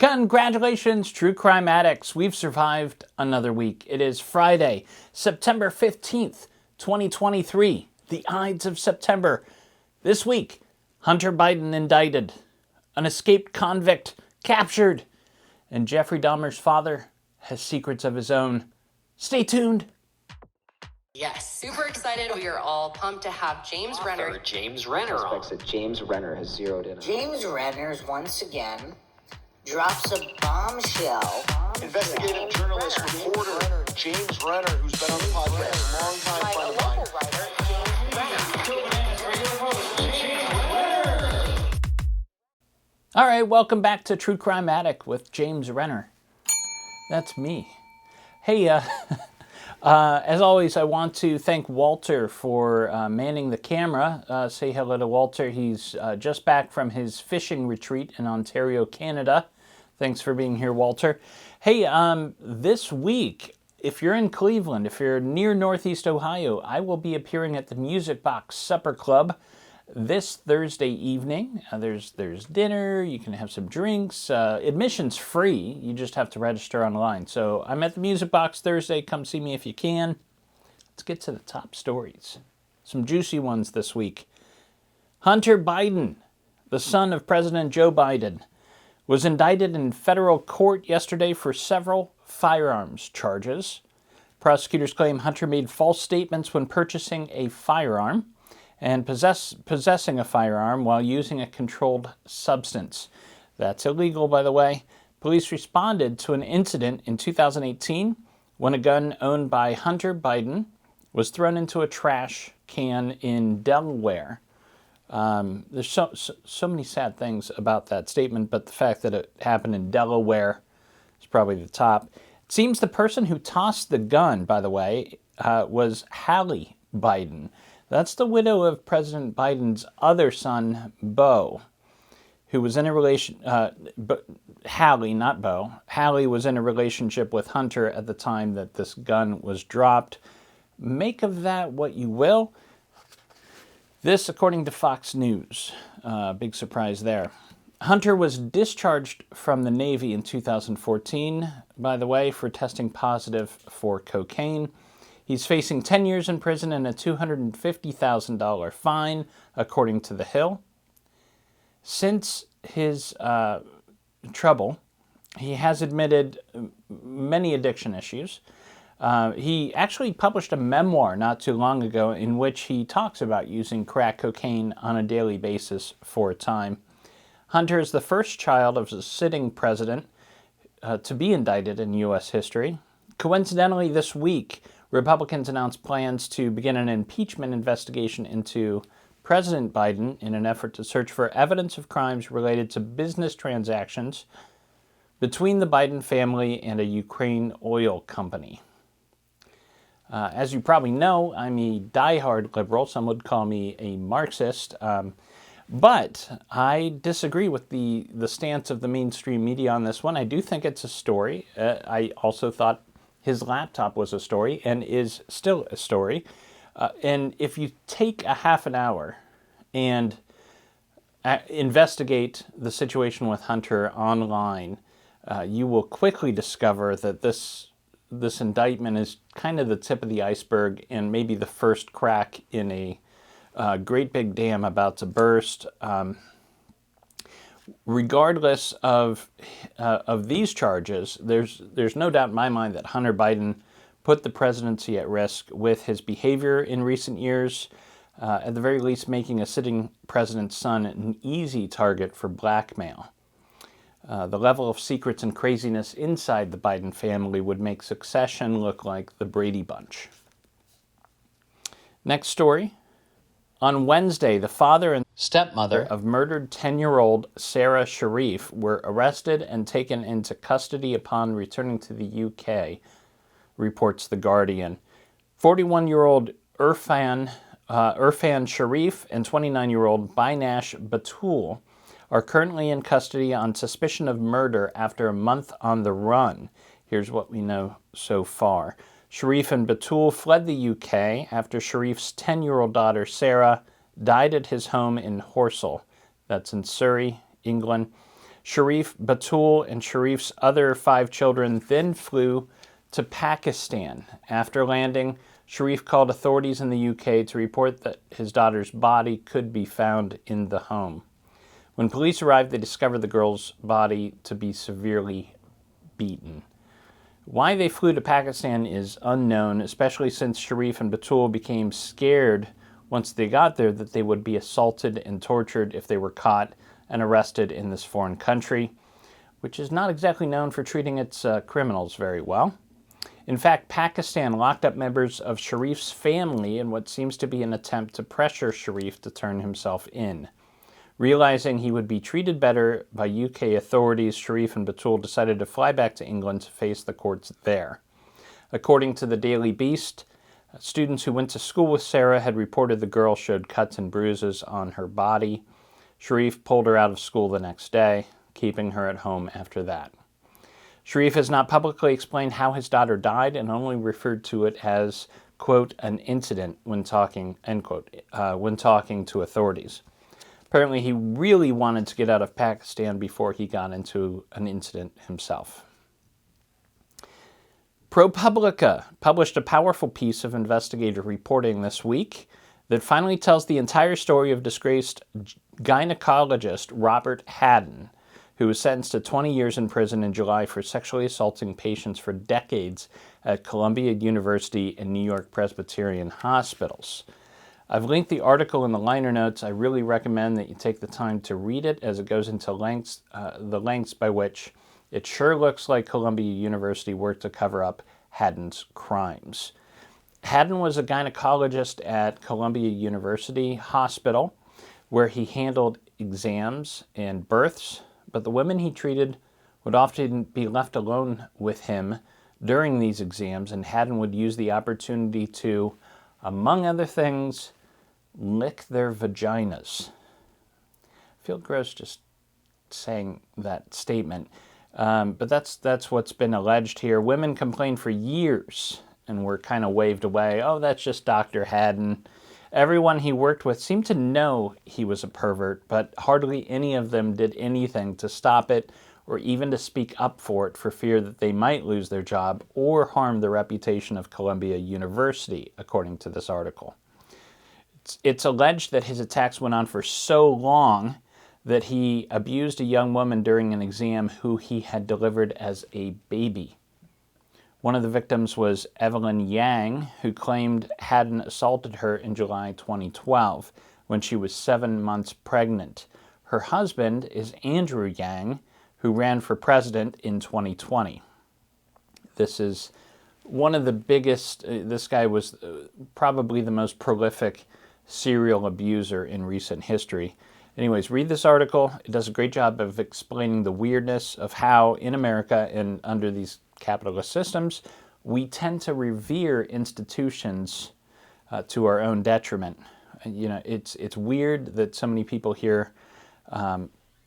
Congratulations, true crime addicts. We've survived another week. It is Friday, September 15th, 2023. The Ides of September. This week, Hunter Biden indicted, an escaped convict captured, and Jeffrey Dahmer's father has secrets of his own. Stay tuned. Yes, super excited. We are all pumped to have James Renner. James Renner on. That James Renner has zeroed in on. James Renner once again drops a bombshell. Investigative journalist, reporter James Renner, who's been on the podcast, longtime friend of mine. All right, welcome back to True Crime Addict with James Renner. That's me. Hey, as always, I want to thank Walter for manning the camera. Say hello to Walter. He's just back from his fishing retreat in Ontario, Canada. Thanks for being here, Walter. Hey, this week, if you're in Cleveland, if you're near Northeast Ohio, I will be appearing at the Music Box Supper Club this Thursday evening. There's dinner, you can have some drinks. Admission's free, you just have to register online. So I'm at the Music Box Thursday, come see me if you can. Let's get to the top stories. Some juicy ones this week. Hunter Biden, the son of President Joe Biden, was indicted in federal court yesterday for several firearms charges. Prosecutors claim Hunter made false statements when purchasing a firearm and possessing a firearm while using a controlled substance. That's illegal, by the way. Police responded to an incident in 2018 when a gun owned by Hunter Biden was thrown into a trash can in Delaware. There's so many sad things about that statement, but the fact that it happened in Delaware is probably the top. It seems the person who tossed the gun, by the way, was Hallie Biden. That's the widow of President Biden's other son, Beau, who was in a Hallie, not Beau. Hallie was in a relationship with Hunter at the time that this gun was dropped. Make of that what you will. This, according to Fox News. Big surprise there. Hunter was discharged from the Navy in 2014, by the way, for testing positive for cocaine. He's facing 10 years in prison and a $250,000 fine, according to The Hill. Since his trouble, he has admitted many addiction issues. He actually published a memoir not too long ago in which he talks about using crack cocaine on a daily basis for a time. Hunter is the first child of a sitting president to be indicted in U.S. history. Coincidentally, this week, Republicans announced plans to begin an impeachment investigation into President Biden in an effort to search for evidence of crimes related to business transactions between the Biden family and a Ukraine oil company. As you probably know, I'm a diehard liberal. Some would call me a Marxist. But I disagree with the stance of the mainstream media on this one. I do think it's a story. I also thought his laptop was a story and is still a story. And if you take a half an hour and investigate the situation with Hunter online, you will quickly discover that this indictment is kind of the tip of the iceberg and maybe the first crack in a great big dam about to burst. Regardless of these charges, there's no doubt in my mind that Hunter Biden put the presidency at risk with his behavior in recent years, at the very least making a sitting president's son an easy target for blackmail. The level of secrets and craziness inside the Biden family would make succession look like the Brady Bunch. Next story. On Wednesday, the father and stepmother of murdered 10-year-old Sara Sharif were arrested and taken into custody upon returning to the UK, reports The Guardian. 41-year-old Irfan Sharif and 29-year-old Binash Batul are currently in custody on suspicion of murder after a month on the run. Here's what we know so far. Sharif and Batul fled the UK after Sharif's 10-year-old daughter, Sarah, died at his home in Horsell. That's in Surrey, England. Sharif, Batul, and Sharif's other 5 children then flew to Pakistan. After landing, Sharif called authorities in the UK to report that his daughter's body could be found in the home. When police arrived, they discovered the girl's body to be severely beaten. Why they flew to Pakistan is unknown, especially since Sharif and Batul became scared once they got there that they would be assaulted and tortured if they were caught and arrested in this foreign country, which is not exactly known for treating its criminals very well. In fact, Pakistan locked up members of Sharif's family in what seems to be an attempt to pressure Sharif to turn himself in. Realizing he would be treated better by UK authorities, Sharif and Batul decided to fly back to England to face the courts there. According to the Daily Beast, students who went to school with Sara had reported the girl showed cuts and bruises on her body. Sharif pulled her out of school the next day, keeping her at home after that. Sharif has not publicly explained how his daughter died and only referred to it as, quote, an incident when talking, end quote, when talking to authorities. Apparently, he really wanted to get out of Pakistan before he got into an incident himself. ProPublica published a powerful piece of investigative reporting this week that finally tells the entire story of disgraced gynecologist Robert Hadden, who was sentenced to 20 years in prison in July for sexually assaulting patients for decades at Columbia University and New York Presbyterian hospitals. I've linked the article in the liner notes. I really recommend that you take the time to read it, as it goes into the lengths by which it sure looks like Columbia University worked to cover up Hadden's crimes. Hadden was a gynecologist at Columbia University Hospital, where he handled exams and births, but the women he treated would often be left alone with him during these exams, and Hadden would use the opportunity to, among other things, lick their vaginas. I feel gross just saying that statement, but that's what's been alleged here. Women complained for years and were kind of waved away. Oh, that's just Dr. Hadden. Everyone he worked with seemed to know he was a pervert, but hardly any of them did anything to stop it or even to speak up for it, for fear that they might lose their job or harm the reputation of Columbia University, according to this article. It's alleged that his attacks went on for so long that he abused a young woman during an exam who he had delivered as a baby. One of the victims was Evelyn Yang, who claimed Hadden assaulted her in July 2012 when she was 7 months pregnant. Her husband is Andrew Yang, who ran for president in 2020. This is one of the biggest, this guy was probably the most prolific serial abuser in recent history. Anyways, read this article. It does a great job of explaining the weirdness of how in America and under these capitalist systems, we tend to revere institutions to our own detriment. You know, it's weird that so many people here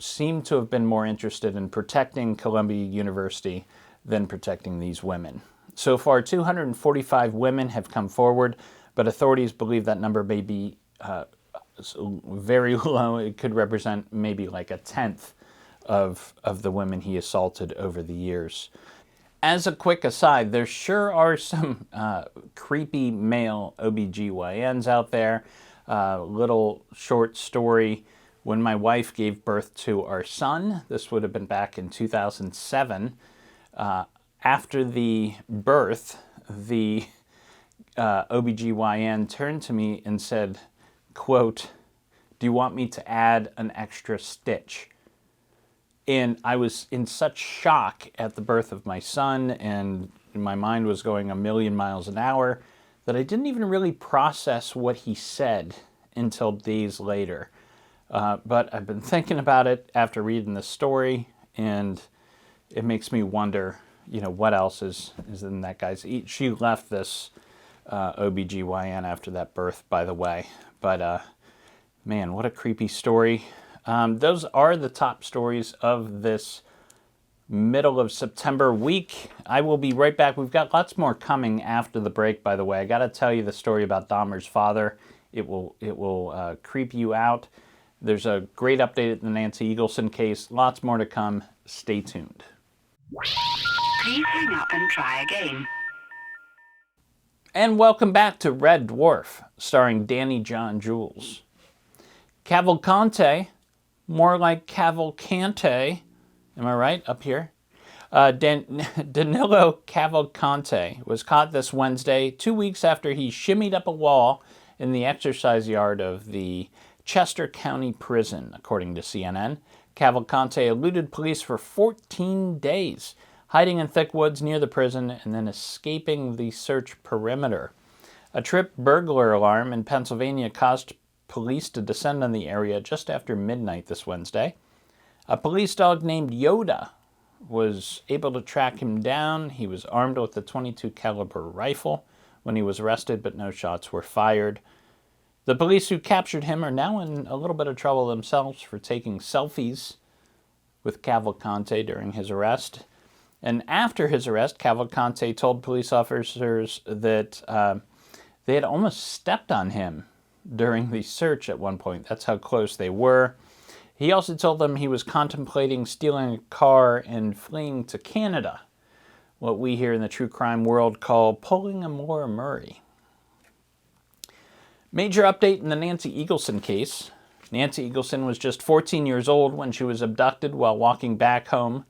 seem to have been more interested in protecting Columbia University than protecting these women. So far, 245 women have come forward, but authorities believe that number may be very low. It could represent maybe like a tenth of the women he assaulted over the years. As a quick aside, there sure are some creepy male OBGYNs out there. Little short story. When my wife gave birth to our son, this would have been back in 2007, after the birth, the OBGYN turned to me and said, quote, "Do you want me to add an extra stitch?" And I was in such shock at the birth of my son, and my mind was going a million miles an hour, that I didn't even really process what he said until days later. But I've been thinking about it after reading this story, and it makes me wonder, you know, what else is in that guy's... She left this OBGYN after that birth, by the way. But, man, what a creepy story. Those are the top stories of this middle of September week. I will be right back. We've got lots more coming after the break, by the way. I got to tell you the story about Dahmer's father. It will creep you out. There's a great update in the Nancy Eagleson case. Lots more to come. Stay tuned. Please hang up and try again. And welcome back to Red Dwarf, starring Danny John Jules. Cavalcante, more like Cavalcante, am I right, up here? Danilo Cavalcante was caught this Wednesday, 2 weeks after he shimmied up a wall in the exercise yard of the Chester County Prison, according to CNN. Cavalcante eluded police for 14 days, hiding in thick woods near the prison and then escaping the search perimeter. A trip burglar alarm in Pennsylvania caused police to descend on the area just after midnight this Wednesday. A police dog named Yoda was able to track him down. He was armed with a .22 caliber rifle when he was arrested, but no shots were fired. The police who captured him are now in a little bit of trouble themselves for taking selfies with Cavalcante during his arrest. And after his arrest, Cavalcante told police officers that they had almost stepped on him during the search at one point. That's how close they were. He also told them he was contemplating stealing a car and fleeing to Canada, what we here in the true crime world call pulling a Maura Murray. Major update in the Nancy Eagleson case. Nancy Eagleson was just 14 years old when she was abducted while walking back home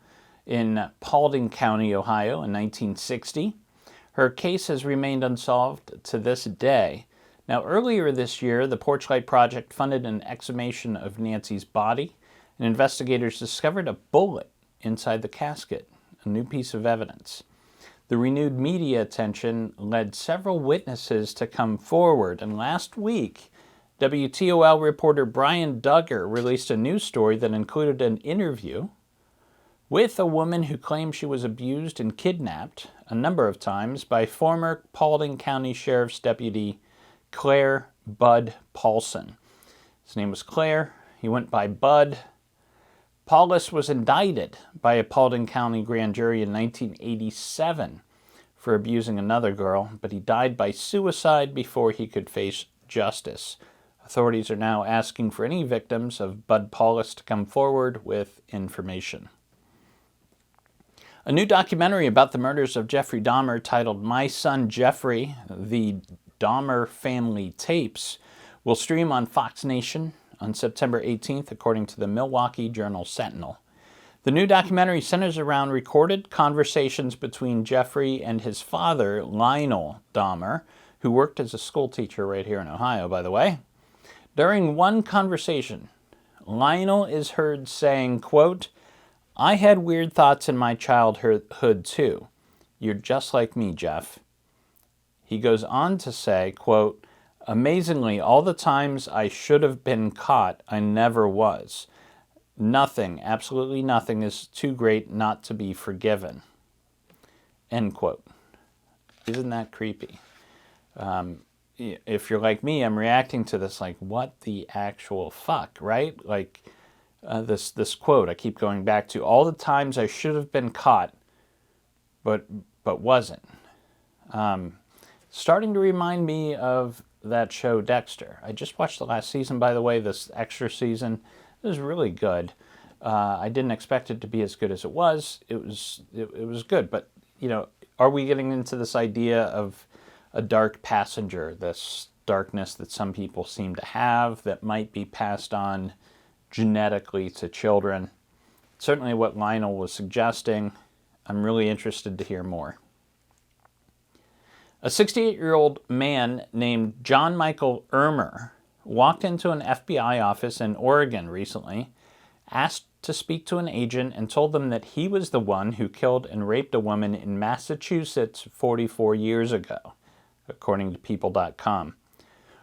in Paulding County, Ohio in 1960. Her case has remained unsolved to this day. Now, earlier this year, the Porchlight Project funded an exhumation of Nancy's body, and investigators discovered a bullet inside the casket, a new piece of evidence. The renewed media attention led several witnesses to come forward, and last week, WTOL reporter Brian Duggar released a news story that included an interview with a woman who claimed she was abused and kidnapped a number of times by former Paulding County Sheriff's Deputy Claire Bud Paulson. His name was Claire. He went by Bud. Paulus was indicted by a Paulding County grand jury in 1987 for abusing another girl, but he died by suicide before he could face justice. Authorities are now asking for any victims of Bud Paulus to come forward with information. A new documentary about the murders of Jeffrey Dahmer titled My Son Jeffrey, The Dahmer Family Tapes, will stream on Fox Nation on September 18th, according to the Milwaukee Journal-Sentinel. The new documentary centers around recorded conversations between Jeffrey and his father, Lionel Dahmer, who worked as a school teacher right here in Ohio, by the way. During one conversation, Lionel is heard saying, quote, "I had weird thoughts in my childhood too. You're just like me, Jeff." He goes on to say, quote, "Amazingly, all the times I should have been caught, I never was. Nothing, absolutely nothing is too great not to be forgiven." End quote. Isn't that creepy? If you're like me, I'm reacting to this like, what the actual fuck, right? Like this quote I keep going back to, all the times I should have been caught, but wasn't. Starting to remind me of that show Dexter. I just watched the last season, by the way, this extra season. It was really good. I didn't expect it to be as good as it was. It was good, but you know, are we getting into this idea of a dark passenger, this darkness that some people seem to have that might be passed on genetically to children? Certainly what Lionel was suggesting. I'm really interested to hear more. A 68-year-old man named John Michael Ermer walked into an FBI office in Oregon recently, asked to speak to an agent, and told them that he was the one who killed and raped a woman in Massachusetts 44 years ago, according to People.com.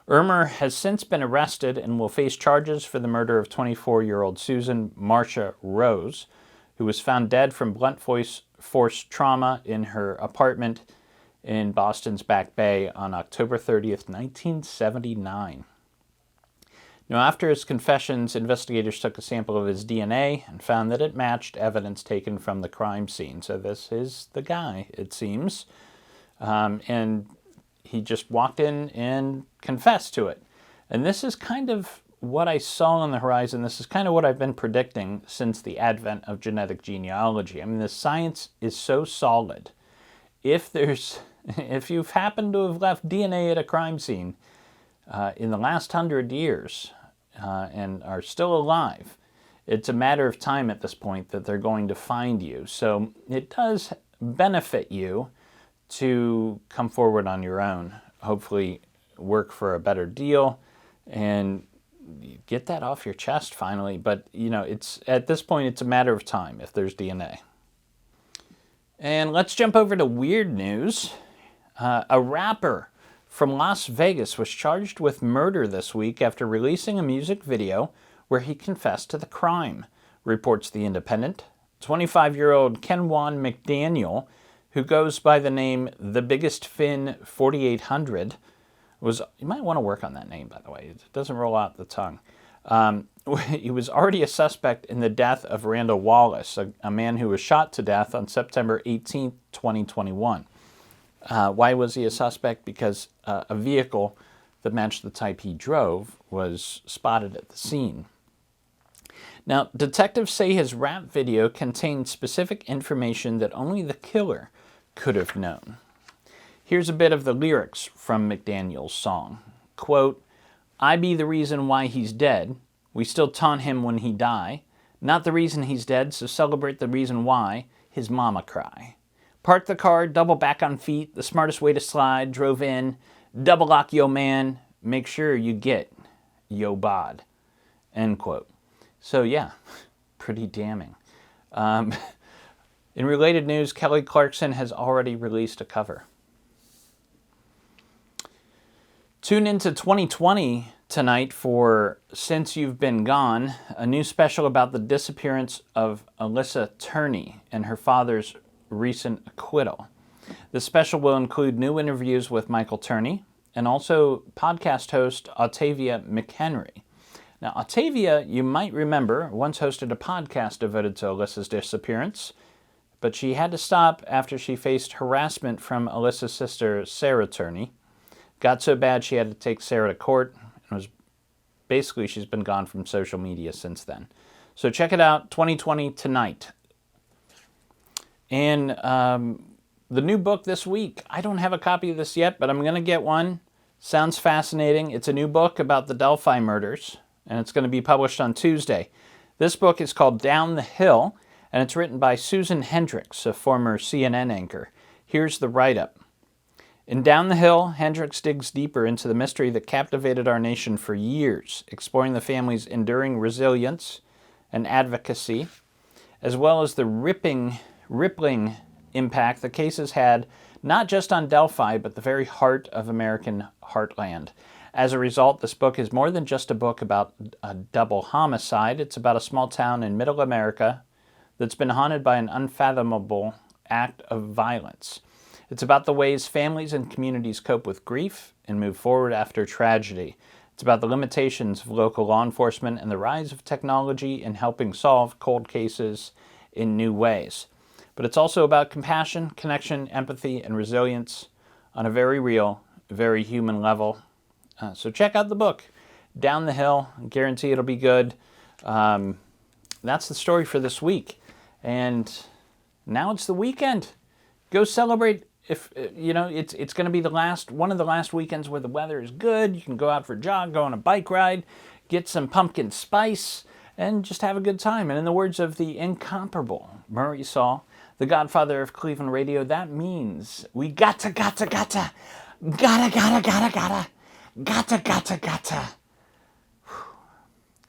Ermer has since been arrested and will face charges for the murder of 24-year-old Susan Marcia Rose, who was found dead from blunt force trauma in her apartment in Boston's Back Bay on October 30th, 1979. Now, after his confessions, investigators took a sample of his DNA and found that it matched evidence taken from the crime scene. So this is the guy, it seems. And he just walked in and confessed to it. And this is kind of what I saw on the horizon. This is kind of what I've been predicting since the advent of genetic genealogy. I mean, the science is so solid. If you've happened to have left DNA at a crime scene in the last 100 years and are still alive, it's a matter of time at this point that they're going to find you. So it does benefit you to come forward on your own, hopefully work for a better deal and get that off your chest finally. But, it's at this point, it's a matter of time if there's DNA. And let's jump over to weird news. A rapper from Las Vegas was charged with murder this week after releasing a music video where he confessed to the crime, reports The Independent. 25-year-old Kenwan McDaniel, who goes by the name The Biggest Fin 4800, you might want to work on that name, by the way. It doesn't roll out the tongue. He was already a suspect in the death of Randall Wallace, a man who was shot to death on September 18, 2021. Why was he a suspect? Because a vehicle that matched the type he drove was spotted at the scene. Now, detectives say his rap video contained specific information that only the killer could have known. Here's a bit of the lyrics from McDaniel's song. Quote, "I be the reason why he's dead. We still taunt him when he die. Not the reason he's dead, so celebrate the reason why his mama cry. Park the car, double back on feet, the smartest way to slide, drove in, double lock yo man, make sure you get yo bod." End quote. So yeah, pretty damning. In related news, Kelly Clarkson has already released a cover. Tune into 2020 tonight for Since You've Been Gone, a new special about the disappearance of Alyssa Turney and her father's recent acquittal. The special will include new interviews with Michael Turney and also podcast host Octavia McHenry. Now, Octavia, you might remember, once hosted a podcast devoted to Alyssa's disappearance, but she had to stop after she faced harassment from Alyssa's sister, Sara Turney. Got so bad she had to take Sara to court, and she's been gone from social media since then. So check it out, 2020 tonight. And the new book this week, I don't have a copy of this yet, but I'm going to get one. Sounds fascinating. It's a new book about the Delphi murders, and it's going to be published on Tuesday. This book is called Down the Hill, and it's written by Susan Hendricks, a former CNN anchor. Here's the write-up. In Down the Hill, Hendricks digs deeper into the mystery that captivated our nation for years, exploring the family's enduring resilience and advocacy, as well as the rippling impact the case has had not just on Delphi, but the very heart of American heartland. As a result, this book is more than just a book about a double homicide. It's about a small town in middle America that's been haunted by an unfathomable act of violence. It's about the ways families and communities cope with grief and move forward after tragedy. It's about the limitations of local law enforcement and the rise of technology in helping solve cold cases in new ways. But it's also about compassion, connection, empathy, and resilience on a very real, very human level. So check out the book, Down the Hill. I guarantee it'll be good. That's the story for this week. And now it's the weekend. Go celebrate. If it's going to be one of the last weekends where the weather is good. You can go out for a jog, go on a bike ride, get some pumpkin spice, and just have a good time. And in the words of the incomparable Murray Saul, the godfather of Cleveland radio, that means we gotta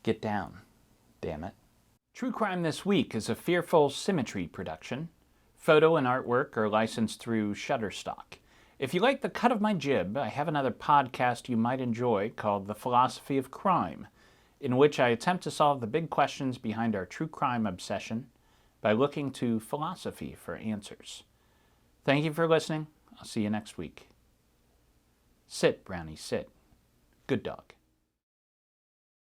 get down, damn it. True Crime This Week is a Fearful Symmetry production. Photo and artwork are licensed through Shutterstock. If you like the cut of my jib, I have another podcast you might enjoy called The Philosophy of Crime, in which I attempt to solve the big questions behind our true crime obsession by looking to philosophy for answers. Thank you for listening. I'll see you next week. Sit, Brownie, sit. Good dog.